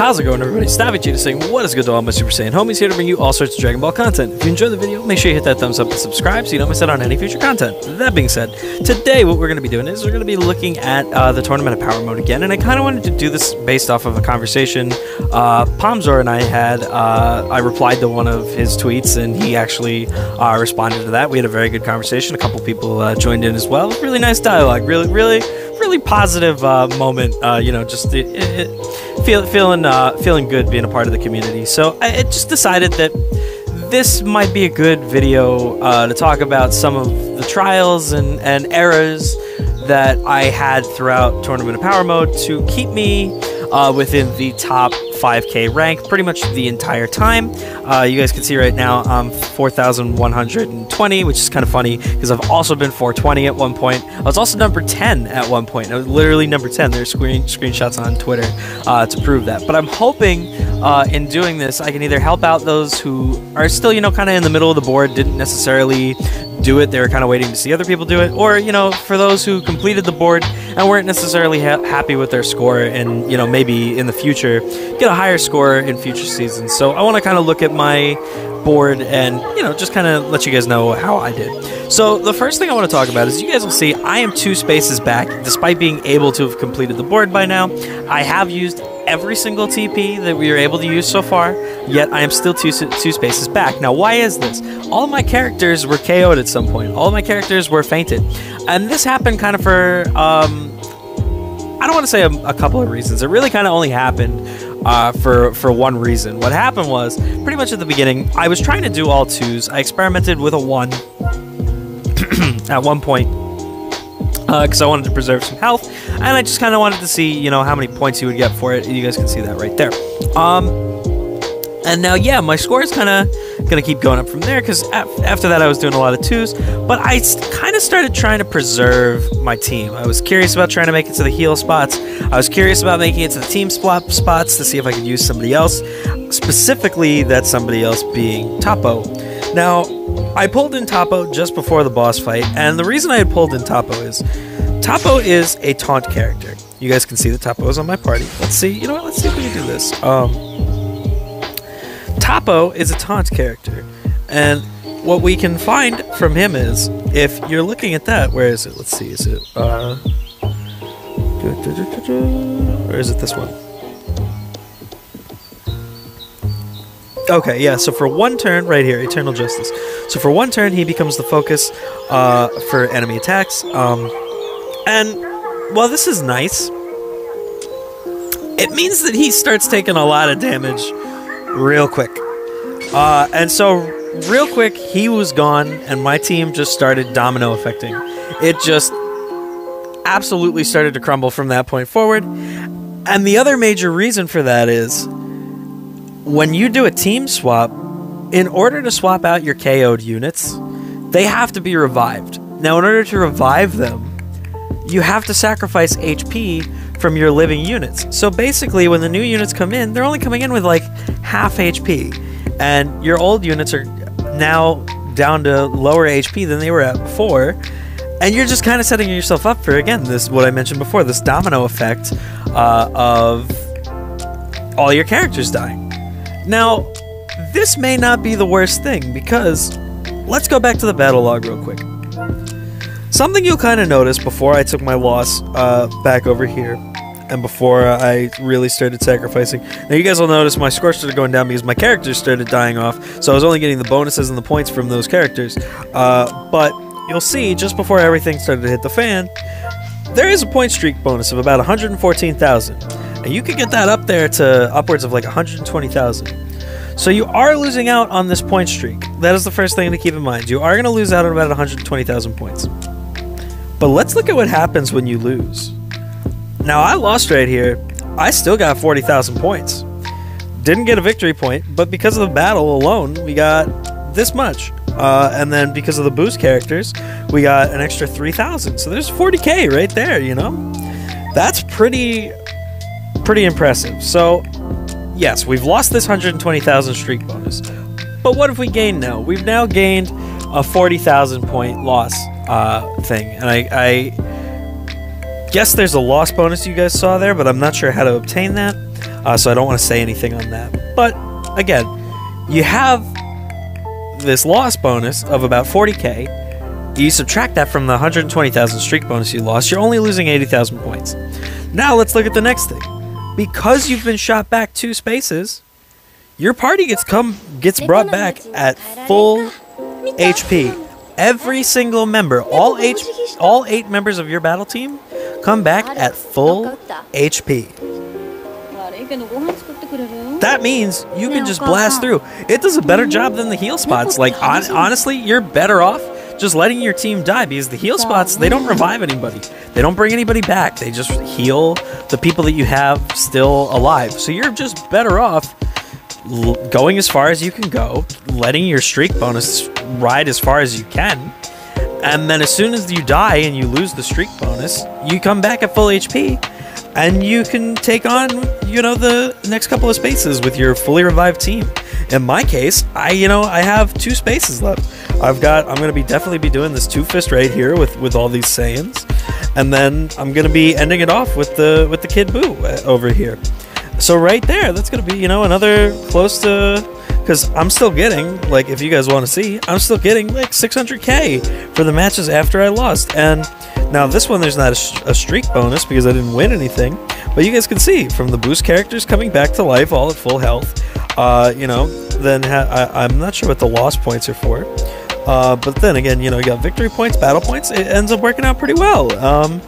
How's it going, everybody? Stabby saying what is good to all my Super Saiyan homies, here to bring you all sorts of Dragon Ball content. If you enjoyed the video, make sure you hit that thumbs up and subscribe so you don't miss out on any future content. That being said, today what we're going to be doing is we're going to be looking at the Tournament of Power mode again, and I kind of wanted to do this based off of a conversation Pomzor and I had. I replied to one of his tweets, and he actually responded to that. We had a very good conversation. A couple people joined in as well. Really nice dialogue. Really positive moment. You know, just feeling good being a part of the community. So I just decided that this might be a good video to talk about some of the trials and errors that I had throughout Tournament of Power mode to keep me within the top 5K rank pretty much the entire time. You guys can see right now I'm 4,120, which is kind of funny because I've also been 420 at one point. I was also number 10 at one point. I was literally number 10. There's screenshots on Twitter to prove that. But I'm hoping in doing this I can either help out those who are still, you know, kind of in the middle of the board, didn't necessarily do it, they were kind of waiting to see other people do it, or, you know, for those who completed the board and weren't necessarily happy with their score and, you know, maybe in the future get a higher score in future seasons. So I want to kind of look at my board and, you know, just kind of let you guys know how I did. So the first thing I want to talk about is, you guys will see I am 2 spaces back despite being able to have completed the board by now. I have used every single TP that we were able to use so far, yet I am still two spaces back. Now, why is this? All of my characters were KO'd at some point. All of my characters were fainted. And this happened kind of for, I don't want to say a couple of reasons. It really kind of only happened for one reason. What happened was, pretty much at the beginning, I was trying to do all 2s. I experimented with a 1 at one point, because I wanted to preserve some health, and I just kind of wanted to see, you know, how many points you would get for it. You guys can see that right there. And now, yeah, my score is kind of going to keep going up from there, because after that I was doing a lot of 2s, but I kind of started trying to preserve my team. I was curious about trying to make it to the heal spots. I was curious about making it to the team spots to see if I could use somebody else, specifically that somebody else being Topo. Now, I pulled in Topo just before the boss fight, and the reason I had pulled in Topo is a taunt character. You guys can see the Topo is on my party. Let's see, you know what, let's see if we can do this. Topo is a taunt character, and what we can find from him is, if you're looking at that, where is it? Let's see, is it, or is it this one? Okay, yeah, so for one turn, right here, Eternal Justice. So for one turn, he becomes the focus for enemy attacks. And while this is nice, it means that he starts taking a lot of damage real quick. And so, real quick, he was gone, and my team just started domino affecting. It just absolutely started to crumble from that point forward. And the other major reason for that is, when you do a team swap, in order to swap out your KO'd units, they have to be revived. Now, in order to revive them, you have to sacrifice HP from your living units. So basically, when the new units come in, they're only coming in with like half HP, and your old units are now down to lower HP than they were at before, and you're just kind of setting yourself up for, again, this, what I mentioned before, this domino effect of all your characters dying. Now, this may not be the worst thing, because let's go back to the battle log real quick. Something you'll kind of notice before I took my loss back over here, and before I really started sacrificing. Now, you guys will notice my score started going down because my characters started dying off, so I was only getting the bonuses and the points from those characters. But you'll see, just before everything started to hit the fan, there is a point streak bonus of about 114,000. And you could get that up there to upwards of like 120,000. So you are losing out on this point streak. That is the first thing to keep in mind. You are going to lose out on about 120,000 points. But let's look at what happens when you lose. Now, I lost right here. I still got 40,000 points. Didn't get a victory point, but because of the battle alone, we got this much. And then because of the boost characters, we got an extra 3,000. So there's 40k right there, you know? That's pretty impressive. So, yes, we've lost this 120,000 streak bonus. But what have we gained now? We've now gained a 40,000 point loss thing. And I guess there's a loss bonus you guys saw there, but I'm not sure how to obtain that. so I don't want to say anything on that. But again, you have this loss bonus of about 40k. You subtract that from the 120,000 streak bonus you lost, you're only losing 80,000 points. Now let's look at the next thing. Because you've been shot back 2 spaces, your party gets brought back at full HP. Every single member, all 8 members of your battle team, come back at full HP. That means you can just blast through. It does a better job than the heal spots. Like, honestly, you're better off just letting your team die, because the heal spots, they don't revive anybody. They don't bring anybody back. They just heal the people that you have still alive. So you're just better off going as far as you can go, letting your streak bonus ride as far as you can, and then as soon as you die and you lose the streak bonus, you come back at full HP, and you can take on, you know, the next couple of spaces with your fully revived team. In my case, I have 2 spaces left. I'm gonna definitely be doing this 2-fist right here with all these Saiyans, and then I'm gonna be ending it off with the Kid Buu over here. So right there, that's gonna be, you know, another close to, because I'm still getting, like, if you guys want to see, I'm still getting like 600k for the matches after I lost. And now this one, there's not a streak bonus because I didn't win anything, but you guys can see from the boost characters coming back to life all at full health. You know, then I'm not sure what the loss points are for, but then again, you know, you got victory points, battle points. It ends up working out pretty well.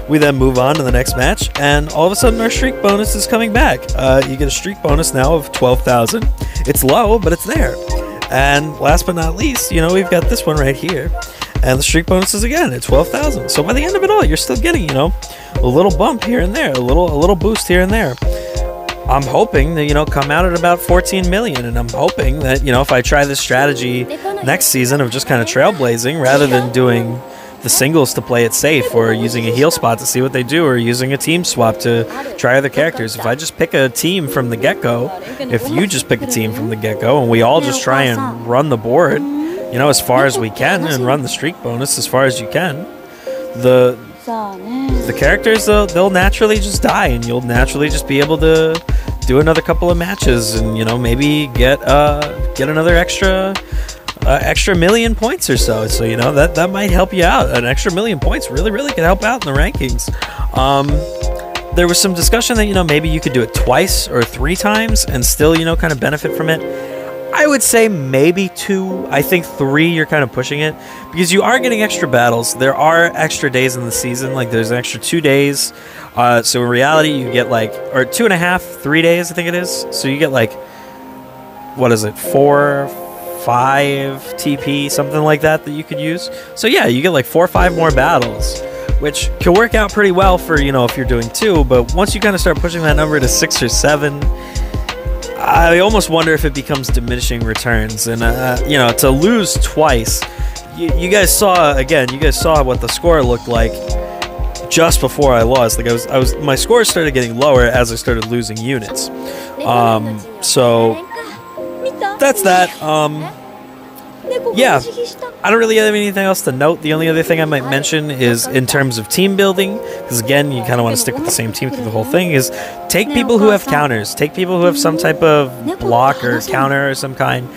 We then move on to the next match, and all of a sudden our streak bonus is coming back. You get a streak bonus now of 12,000. It's low, but it's there. And last but not least, you know, we've got this one right here, and the streak bonus is again at 12,000. So by the end of it all, you're still getting, you know, a little bump here and there, a little boost here and there. I'm hoping that, you know, come out at about 14 million, and I'm hoping that, you know, if I try this strategy next season of just kind of trailblazing rather than doing the singles to play it safe, or using a heal spot to see what they do, or using a team swap to try other characters. If I just pick a team from the get-go, if you just pick a team from the get-go, and we all just try and run the board, you know, as far as we can, and run the streak bonus as far as you can, the characters, they'll naturally just die, and you'll naturally just be able to do another couple of matches, and, you know, maybe get another extra million points or so. So, you know, that might help you out. An extra million points really can help out in the rankings. There was some discussion that, you know, maybe you could do it twice or 3 times and still, you know, kind of benefit from it. I would say maybe 2. I think 3, you're kind of pushing it, because you are getting extra battles. There are extra days in the season. Like, there's an extra 2 days. So in reality, you get like, or 2.5, 3 days, I think it is. So you get like, what is it, 4, 5 TP, something like that you could use. So yeah, you get like 4 or 5 more battles, which can work out pretty well for, you know, if you're doing 2. But once you kind of start pushing that number to 6 or 7, I almost wonder if it becomes diminishing returns. And you know, to lose twice, you guys saw what the score looked like just before I lost. Like, my score started getting lower as I started losing units. So that's that. Yeah, I don't really have anything else to note. The only other thing I might mention is in terms of team building, because again, you kind of want to stick with the same team through the whole thing, is take people who have counters. Take people who have some type of block or counter of some kind.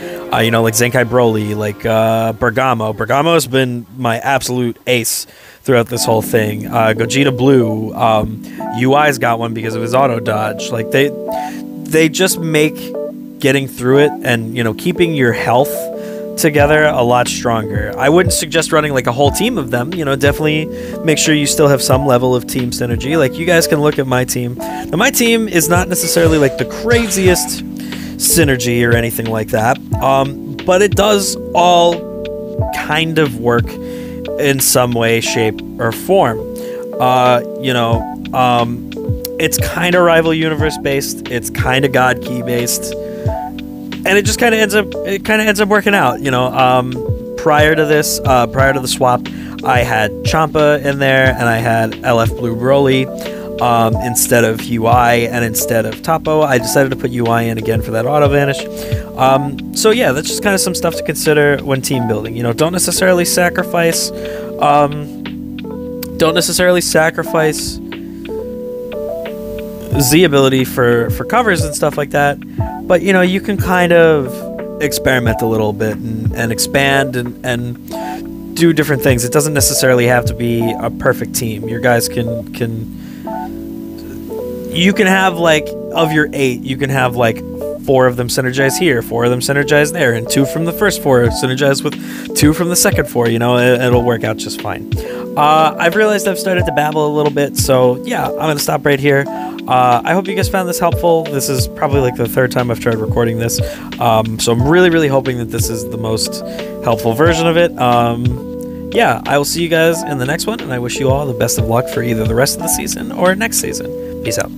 You know, like Zenkai Broly, like Bergamo. Bergamo has been my absolute ace throughout this whole thing. Gogeta Blue, UI's got one because of his auto dodge. Like, they just make getting through it and, you know, keeping your health together a lot stronger. I wouldn't suggest running like a whole team of them. You know, definitely make sure you still have some level of team synergy. Like, you guys can look at my team. Now, my team is not necessarily like the craziest synergy or anything like that, but it does all kind of work in some way, shape, or form. You know, it's kind of rival universe based. It's kind of God key based. And it just kind of ends up working out, you know. Prior to this, prior to the swap, I had Champa in there, and I had LF Blue Broly instead of UI, and instead of Topo, I decided to put UI in again for that auto vanish. So yeah, that's just kind of some stuff to consider when team building. You know, don't necessarily sacrifice Z ability for covers and stuff like that. But you know, you can kind of experiment a little bit and expand and do different things. It doesn't necessarily have to be a perfect team. Your guys can you can have, like, of your 8, you can have like 4 of them synergize here, 4 of them synergize there, and 2 from the first 4 synergize with 2 from the second 4. You know, it'll work out just fine. I've realized I've started to babble a little bit, so yeah, I'm gonna stop right here. I hope you guys found this helpful. This is probably like the 3rd time I've tried recording this, so I'm really hoping that this is the most helpful version of it. Yeah, I will see you guys in the next one, and I wish you all the best of luck for either the rest of the season or next season. Peace out.